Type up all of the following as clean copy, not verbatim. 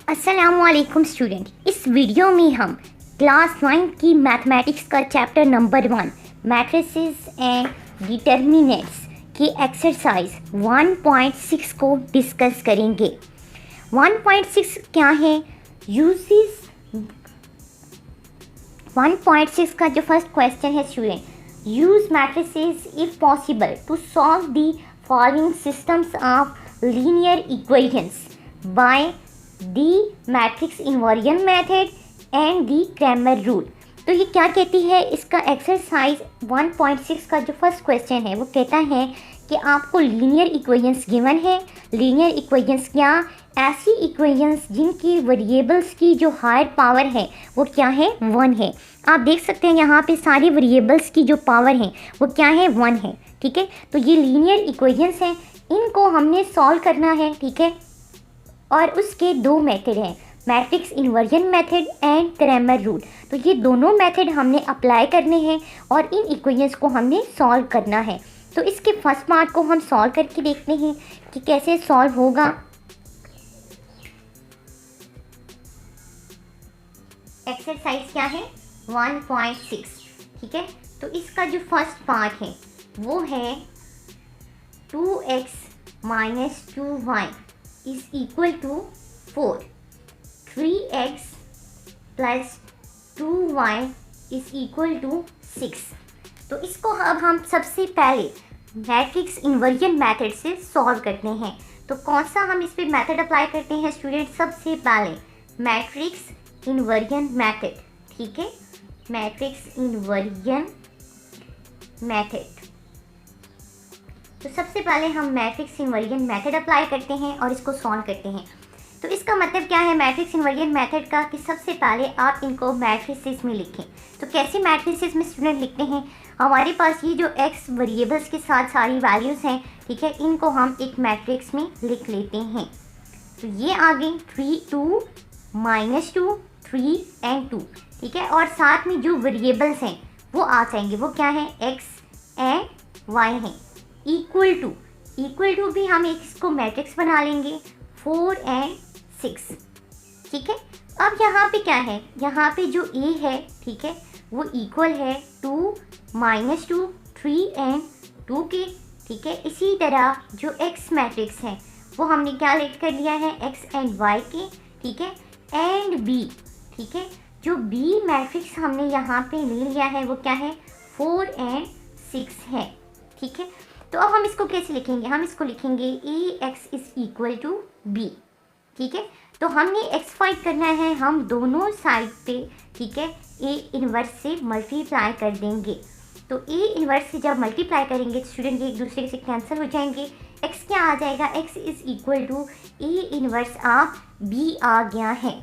अस्सलामुअलैकुम स्टूडेंट, इस वीडियो में हम क्लास 9 की मैथमेटिक्स का chapter number 1 matrices and determinants की एक्सरसाइज 1.6 को डिस्कस करेंगे। 1.6 क्या है? यूजेस 1.6 का जो फर्स्ट क्वेश्चन है student, use matrices if possible to solve the following systems of linear equations by the matrix inversion method and the Cramer rule. तो ये क्या कहती है? इसका एक्सरसाइज 1.6 का जो फर्स्ट क्वेश्चन है वो कहता है कि आपको लीनियर इक्वेशंस गिवन है। लीनियर इक्वेशंस क्या? ऐसी इक्वेशंस जिनकी वेरिएबल्स की जो हायर पावर है वो क्या है? 1 है। आप देख सकते हैं यहाँ पे सारी वेरिएबल्स की जो पावर है वो क्या है? 1 है। ठीक है, तो ये लीनियर इक्वेशंस हैं, इनको हमने सॉल्व करना है। ठीक है, और उसके दो मेथड हैं, matrix inversion method and Cramer rule. तो ये दोनों मेथड हमने अप्लाई करने हैं और इन इक्वेशंस को हमने सॉल्व करना है। तो इसके फर्स्ट पार्ट को हम सॉल्व करके देखते हैं कि कैसे सॉल्व होगा। एक्सरसाइज क्या है? 1.6। ठीक है, तो इसका जो फर्स्ट पार्ट है वो है 2x minus 2y is equal to 4, 3x plus 2y is equal to 6। तो इसको अब हम सबसे पहले मैट्रिक्स इन्वर्जन मेथड से सॉल्व करते हैं। तो कौन सा हम इस पे मेथड अप्लाई करते हैं स्टूडेंट? सबसे पहले मैट्रिक्स इन्वर्जन मेथड। ठीक है, मैट्रिक्स इन्वर्जन मेथड। तो सबसे पहले हम मैट्रिक्स इन्वर्जन मेथड अप्लाई करते हैं और इसको सॉल्व करते हैं। तो इसका मतलब क्या है मैट्रिक्स इन्वर्जन मेथड का? कि सबसे पहले आप इनको मैट्रिसेस में लिखें। तो कैसे मैट्रिसेस में स्टूडेंट लिखते हैं? हमारे पास ये जो x वेरिएबल्स के साथ सारी वैल्यूज़ हैं, ठीक है, इनको हम एक मैट्रिक्स में लिख लेते हैं। तो ये आ गई 3, 2, -2, 3 एंड 2। ठीक है, और साथ में जो वेरिएबल्स हैं वो आ जाएंगे, वो क्या है? x एंड y हैं। इक्वल टू भी हम एक इसको मैट्रिक्स बना लेंगे, 4 एंड 6। ठीक है, अब यहाँ पे क्या है? यहाँ पे जो a है, ठीक है, वो इक्वल है 2, -2, 3 एंड 2 के। ठीक है, इसी तरह जो x मैट्रिक्स है वो हमने क्या लेट कर लिया है? x एंड y के। ठीक है, एंड b। ठीक है, जो b मैट्रिक्स हमने यहाँ पे ले लिया है वो क्या है? 4 एंड 6 है। ठीक है, तो अब हम इसको कैसे लिखेंगे? हम इसको लिखेंगे ax is equal to b। ठीक है, तो हमने x फाइंड करना है, हम दोनों साइड पे, ठीक है, a इन्वर्स से मल्टीप्लाई कर देंगे। तो a इन्वर्स से जब मल्टीप्लाई करेंगे स्टूडेंट ये एक दूसरे से कैंसिल हो जाएंगे। x क्या आ जाएगा? x is equal to a inverse of b आ गया है।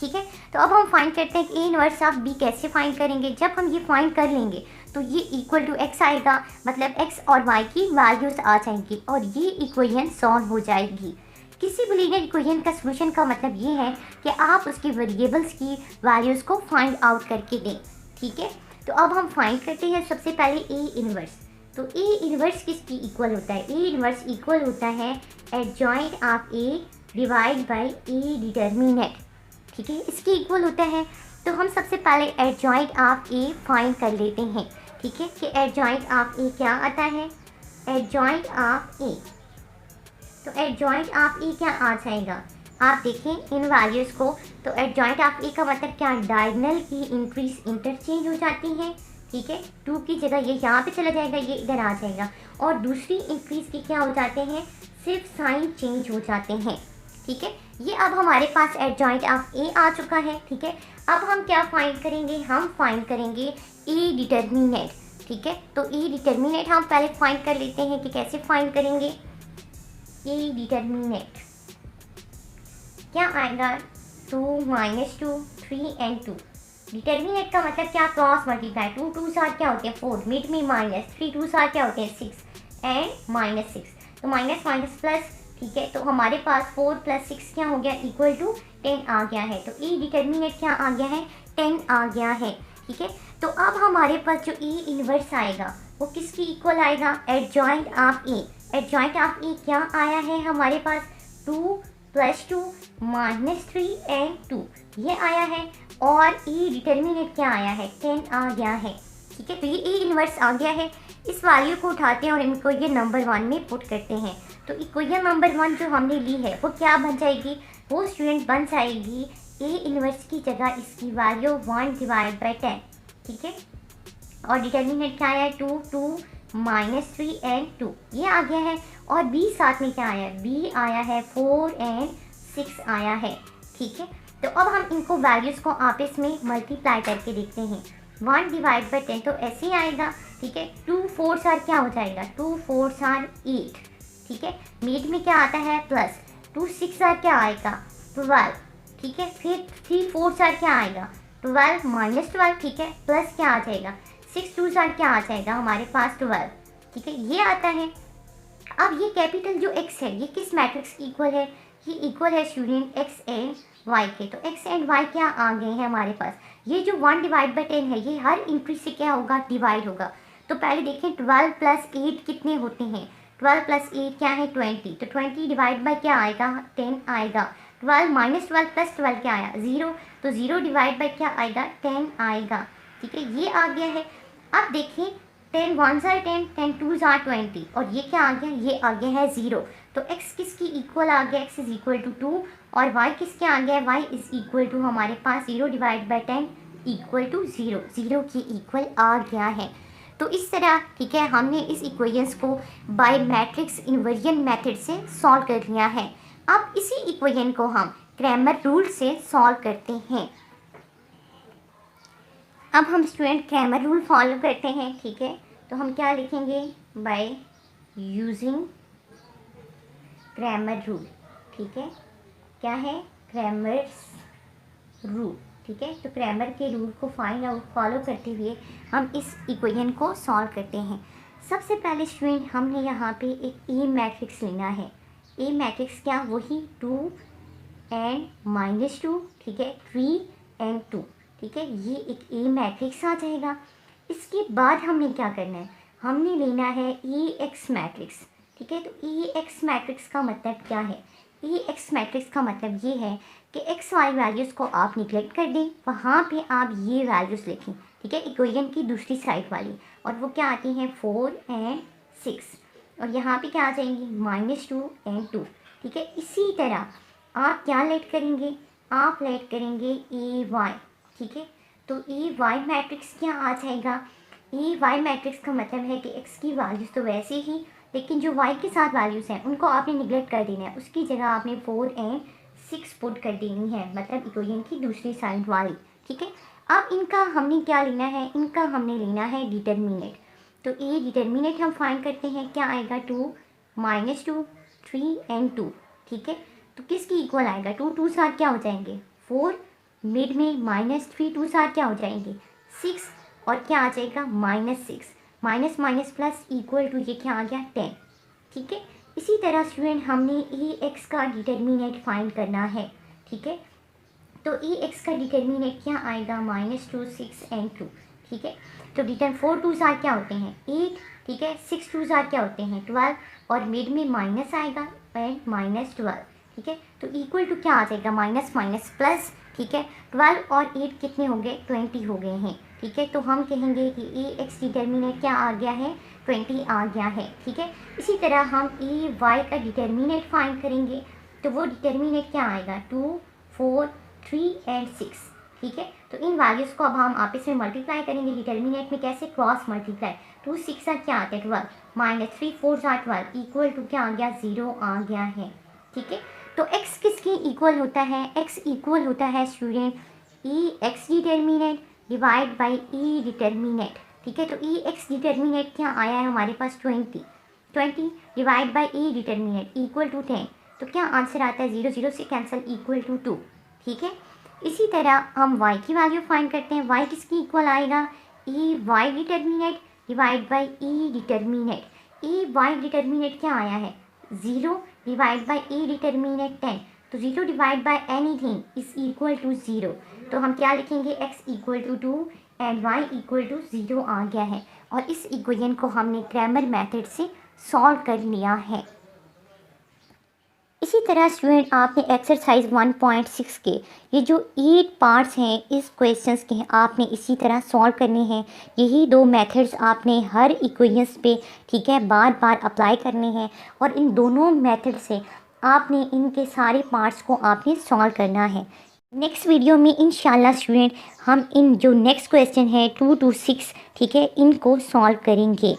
ठीक है, तो अब हम फाइंड करते हैं कि a इन्वर्स ऑफ b कैसे फाइंड करेंगे। जब हम ये फाइंड कर लेंगे तो ये इक्वल टू x आएगा, मतलब x और y की वैल्यूज आ जाएंगी और ये इक्वेशन सॉल्व हो जाएगी। किसी भी लीनियर इक्वेशन का सॉल्यूशन का मतलब ये है कि आप उसकी वेरिएबल्स की वैल्यूज़ को फाइंड आउट करके दें। ठीक है, तो अब हम फाइंड करते हैं सबसे पहले a इन्वर्स। तो a इन्वर्स किसकी इक्वल होता है? a इन्वर्स इक्वल होता है adjoint of a divide by a determinant. ठीक है, इसकी इक्वल होता है। तो हम सबसे पहले एडजॉइंट ऑफ a फाइंड कर लेते हैं। ठीक है, कि एडजॉइंट ऑफ a क्या आता है? एडजॉइंट ऑफ a, तो एडजॉइंट ऑफ a क्या आ जाएगा? आप देखें इन वैल्यूज़ को, तो एडजॉइंट ऑफ a का मतलब क्या? डायगोनल की इंक्रीज इंटरचेंज हो जाती है। ठीक है, 2 की जगह ये यहाँ पे चला जाएगा, ये इधर आ जाएगा, और दूसरी इंक्रीज के क्या हो जाते हैं? सिर्फ साइन चेंज हो जाते हैं। ठीक है, ये अब हमारे पास एडजॉइंट ऑफ a आ चुका है। ठीक है, अब हम क्या फाइंड करेंगे? हम फाइंड करेंगे a डिटर्मिनेंट। ठीक है, तो a डिटर्मिनेंट हम पहले फाइंड कर लेते हैं कि कैसे फाइंड करेंगे। a डिटर्मिनेंट क्या आएगा? 2, -2, 3 एंड 2। डिटर्मिनेंट का मतलब क्या? Cross multiply. 2 2 साथ क्या होते हैं? 4, मिड में माइनस, 3 2 साथ क्या होते हैं? 6 एंड -6। तो माइनस माइनस प्लस। ठीक है, तो हमारे पास 4 + 6 क्या हो गया? इक्वल टू 10 आ गया है। तो a डिटर्मिनेंट क्या आ गया है? 10 आ गया है। ठीक है, तो अब हमारे पास जो a इन्वर्स आएगा वो किसकी इक्वल आएगा? Adjoint of a। Adjoint of a क्या आया है हमारे पास? 2 +2 -3 एंड 2 ये आया है। और ई डिटर्मिनेंट क्या आया है, 10 आ गया है। ठीक है, तो ये ई इन्वर्स आ गया है। इस वैल्यू को उठाते हैं और इनको ये नंबर 1 में पुट करते हैं। तो इक्वेशन नंबर 1 जो हमने ली है वो क्या बन जाएगी, वो स्टूडेंट बन जाएगी ए इन्वर्स की जगह इसकी वैल्यू 1/10। ठीक है, और डिटर्मिनेंट क्या आया है, 2 2 -3 एंड 2 ये आ गया है। और बी साथ में क्या आया है, बी आया है 4 एंड 6 आया है। ठीक है, तो अब हम इनको वैल्यूज़ को आपस में मल्टीप्लाई करके देखते हैं। 1/10 तो ऐसे ही आएगा। ठीक है, 2 4s आर क्या हो जाएगा, 2 4s आर 8। ठीक है, मिड में क्या आता है प्लस, 2 6 आर क्या आएगा 12। ठीक है, फिर 3 4s आर क्या आएगा 12 -12। ठीक है, प्लस क्या आ जाएगा 6 2s आर क्या आ जाएगा हमारे पास 12। ठीक है, ये आता है। अब ये कैपिटल जो x है ये किस मैट्रिक्स की इक्वल है, ये इक्वल है स्टूडेंट x एंड y के। तो x एंड y क्या आ गए हैं हमारे पास, ये जो 1/10 है ये हर इंट्री से क्या होगा, डिवाइड होगा। तो पहले देखें 12 + 8 कितने होते हैं, 12 + 8 क्या है 20। तो 20 डिवाइड बाय क्या आएगा 10 आएगा। 12 -12 + 12 क्या आया 0। तो 0 डिवाइड बाय क्या आएगा 10 आएगा। ठीक है, ये आ गया है। अब देखिए 10 1s आर 10, 10 2s आर 20 और ये क्या आ गया, ये आ गया है 0। तो x किसकी इक्वल आ गया, x = 2 और y किसके आ गया है, y = हमारे पास 0 डिवाइड बाय 10 = 0, 0 की इक्वल आ गया है। तो इस तरह ठीक है हमने इस इक्वेशंस को बाय मैट्रिक्स इन्वर्जन मेथड से सॉल्व कर लिया है। अब इसी इक्वेशन को हम क्रैमर रूल से सॉल्व करते हैं। अब हम स्टूडेंट क्रैमर रूल फॉलो करते हैं। ठीक है, तो हम क्या लिखेंगे, बाय यूजिंग क्रैमर रूल। ठीक है, क्या है क्रैमर्स रूल। ठीक है, तो क्रैमर के रूल को फाइंड आउट फॉलो करते हुए हम इस इक्वेशन को सॉल्व करते हैं। सबसे पहले स्टूडेंट हमने यहाँ पे एक ए मैट्रिक्स लेना है। ए मैट्रिक्स क्या, वही 2 एंड -2। ठीक है, 3 एंड 2। ठीक है, ये एक ए मैट्रिक्स आ जाएगा। इसके बाद हमने क्या करना है, हमने लेना है ए एक्स मैट्रिक्स। ठीक है, तो ए एक्स मैट्रिक्स का मतलब क्या है, ए एक्स मैट्रिक्स का मतलब ये है कि एक्स वाई वैल्यूज़ को आप निगलेक्ट कर दें, वहाँ पे आप ये वैल्यूज़ लिखें। ठीक है, इक्वेशन की दूसरी साइड वाली, और वो क्या आती हैं 4 एंड 6 और यहाँ पे क्या आ जाएंगी -2 एंड 2। ठीक है, इसी तरह आप क्या लेट करेंगे, आप लेट करेंगे ए वाई। ठीक है, तो ए वाई मैट्रिक्स क्या आ जाएगा, ए वाई मैट्रिक्स का मतलब है कि एक्स की वैल्यूज़ तो वैसे ही, लेकिन जो वाई के साथ वैल्यूज़ हैं उनको आपने निगलेक्ट कर देना है, उसकी जगह आपने 4 एंड 6 पुट कर देनी है, मतलब इक्वेशन की दूसरी साइड वाली। ठीक है, अब इनका हमने क्या लेना है, इनका हमने लेना है डिटर्मिनेंट। तो ए डिटर्मिनेंट हम फाइंड करते हैं, क्या आएगा 2 -2 3 एंड 2। ठीक है, तो किसकी इक्वल आएगा, 2 2s आर क्या हो जाएंगे 4, मिड में -3 2s आर क्या हो जाएंगे 6 और क्या आ जाएगा -6 minus minus plus equal to ये क्या आ गया 10। ठीक है, इसी तरह स्टूडेंट हमने ए एक्स का डिटर्मिनेंट फाइंड करना है। ठीक है, तो ए एक्स का डिटर्मिनेंट क्या आएगा -2 6 एंड 2। ठीक है, तो डिटर्म 4 2s आर क्या होते हैं 8। ठीक है, 6 2s आर क्या होते हैं 12 और मिड में माइनस आएगा एंड -12। ठीक है, तो इक्वल टू क्या आ जाएगा माइनस माइनस प्लस। ठीक है, 12 और 8 कितने हो गए 20 हो गए हैं। ठीक है, तो हम कहेंगे कि ए एक्स डिटर्मिनेंट क्या आ गया है 20 आ गया है। ठीक है, इसी तरह हम ए वाई का डिटर्मिनेंट फाइंड करेंगे, तो वो डिटर्मिनेंट क्या आएगा 2 4 3 एंड 6। ठीक है, तो इन वैल्यूज़ को अब हम आपस में मल्टीप्लाई करेंगे डिटर्मिनेंट में, कैसे क्रॉस मल्टीप्लाई। 2 6 क्या आता है 12 -3 4 12 इक्वल टू क्या आ गया 0 आ गया है। ठीक है, तो x किसके इक्वल होता है, x इक्वल होता है student E x determinant divide by E determinant. ठीक है, तो ई एक्स डिटर्मिनेंट क्या आया है हमारे पास 20 divide by E determinant equal to 10। तो क्या आंसर आता है 0 0 से कैंसिल इक्वल टू 2। ठीक है, इसी तरह हम y की वैल्यू फाइंड करते हैं, y किसकी इक्वल आएगा E Y determinant divide by E determinant. E Y determinant क्या आया है 0 डिवाइड बाई ई डिटर्मिनेंट 10। तो 0 divide by anything is equal to 0। तो हम क्या लिखेंगे x equal to 2 and y equal to 0 आ गया है, और इस इक्वेशन को हमने क्रैमर मेथड से सॉल्व कर लिया है। इसी तरह स्टूडेंट आपने एक्सरसाइज 1.6 के ये जो 8 पार्ट्स हैं इस क्वेश्चंस के हैं, आपने इसी तरह सॉल्व करने हैं। यही 2 मेथड्स आपने हर इक्वेशंस पे, ठीक है, बार बार अप्लाई करने हैं और इन दोनों मेथड से आपने इनके सारे पार्ट्स को आपने सॉल्व करना है। नेक्स्ट वीडियो में इंशाल्लाह स्टूडेंट हम इन जो नेक्स्ट क्वेश्चन है 2 to 6, ठीक है, इनको सॉल्व करेंगे।